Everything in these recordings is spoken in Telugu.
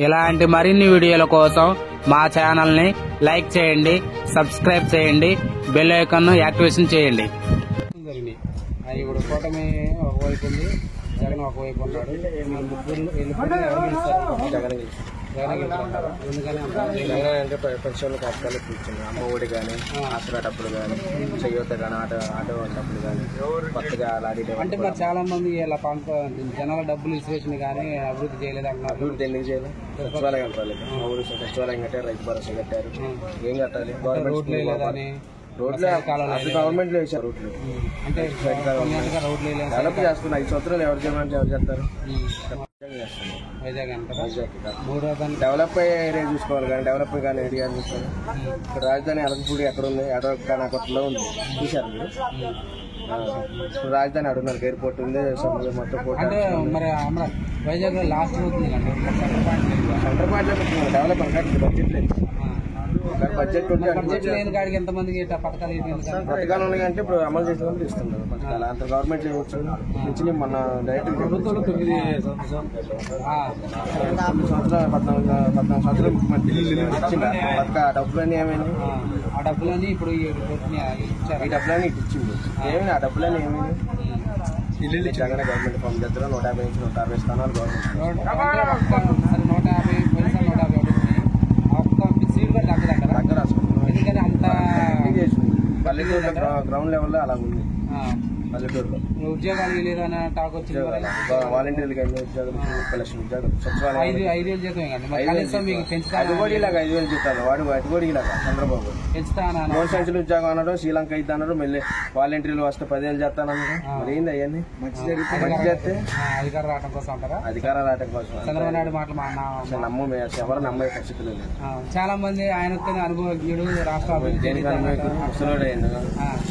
ఇలాంటి మరిన్ని వీడియోల కోసం మా ఛానల్ని లైక్ చేయండి, సబ్స్క్రైబ్ చేయండి, బెల్ ఐకాన్ యాక్టివేషన్ చేయండి. ఇప్పుడు కూటమి ఒకవైపు ఉంది, జగన్ ఒకవైపు ఉన్నాడు. అంటే పెన్షన్లు పథకాలు ఇచ్చింది. అమ్మ ఒడి కానీ, ఆసరా డబ్బులు కానీ, చెయ్యొద్ద కానీ, ఆటో డబ్బులు కానీ కొత్తగా అలాంటి. అంటే మరి చాలా మంది ఇలా జనాల డబ్బులు ఇన్సూరెన్స్ కానీ అభివృద్ధి చేయలేదు అంటున్నారు. అభివృద్ధి ఎందుకు చేయలేదు? సచివాలయం కట్టాలి. ఊరు సచివాలయం కట్టారు, రైతు భరోసా కట్టారు. ఏం కట్టాలి? రోడ్లు వేయలేదని రోడ్లు గవర్నమెంట్ లో వేసారు. రోడ్లు అంటే రోడ్లు డెవలప్ చేస్తున్నారు. 5 సంవత్సరాలు ఎవరు చేయమంటే ఎవరు చేస్తారు? వైజాగ్ డెవలప్ అయ్యే ఏరియా చూసుకోవాలి కానీ డెవలప్ కానీ ఏరియా చూసుకోవాలి. ఇక్కడ రాజధాని అలగపూడి ఎక్కడ ఉంది? కొత్తలో ఉంది, చూశారు మీరు? ఇప్పుడు రాజధాని అడుగున్నారు. ఎయిర్పోర్ట్ ఉంది, మొత్తం అంటే మరి వైజాగ్ లో లాస్ట్ అవుతుంది సెంటర్ పాయింట్ లో పెట్టుకున్నారు. డెవలప్ అంటే బడ్జెట్ లేదు. బడ్జెట్ లేని కాడికి ఎంతమందికి పథకాలు ఉన్నాయి అంటే ఇప్పుడు అమలు చేసేవాళ్ళు ఇస్తున్నారు పథకాలు. అంత గవర్నమెంట్ నుంచి మన డైరెక్ట్ 14 సంవత్సరాలు ఇచ్చింది. డబ్బులన్నీ ఏమైనా ఆ డబ్బులన్నీ ఇప్పుడు ఈ డబ్బులన్నీ ఇచ్చింది. ఏమైనా ఆ డబ్బులన్నీ ఏమైనా ఇల్లు జగన్ గవర్నమెంట్ ఫామ్ చేస్తారు. 150 నుంచి 160 స్థానాలు గవర్నమెంట్ 150 దగ్గర ఎందుకని అంత పల్లెటూరులో గ్రౌండ్ లెవెల్లో అలా ఉంది. పల్లెటూరులో ఉద్యోగాలు లేదు అని టాక్ వచ్చింది. వాలంటీర్లకి 5 ఉద్యోగాలు, 30 లక్షల ఉద్యోగాలు. సచివాలయం 5,000 జీతం మీకు పెంచుతా. అది కూడా ఇలాగ 5,000 జీతాలు. వాడు అది కూడా ఇలాగా చంద్రబాబు పెంచుతా మూడు సంచులు ఉద్యోగం అన్నాడు. శ్రీలంక అయితే అన్నాడు. మళ్ళీ వాలంటీర్లు వస్తే 10,000 చేస్తానన్నాడు. మరి ఏంది అవన్నీ? మంచి చేస్తే అధికారం రావడం కోసం అంటారా? అధికారాలు రావడం కోసం. చంద్రబాబు నాయుడు మాటలు నమ్ము ఎవరు నమ్మే పరిస్థితులు లేదు. చాలా మంది ఆయనతో అనుభవజ్ఞుడు, రాష్ట్ర దేనికి అనుభవం ముసలోడు అయింది.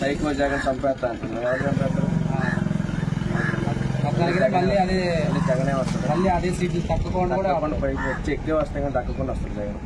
సైకో జగన్ చంపేస్తా అంటున్నారు. ఎవరు చంపేస్తారు? మళ్ళీ అదే జగనే వస్తుంది. మళ్ళీ అదే సీట్లు తక్కువ కూడా పైకి వచ్చి ఎక్కే వస్తాయి కానీ తగ్గకుండా వస్తుంది జగన్.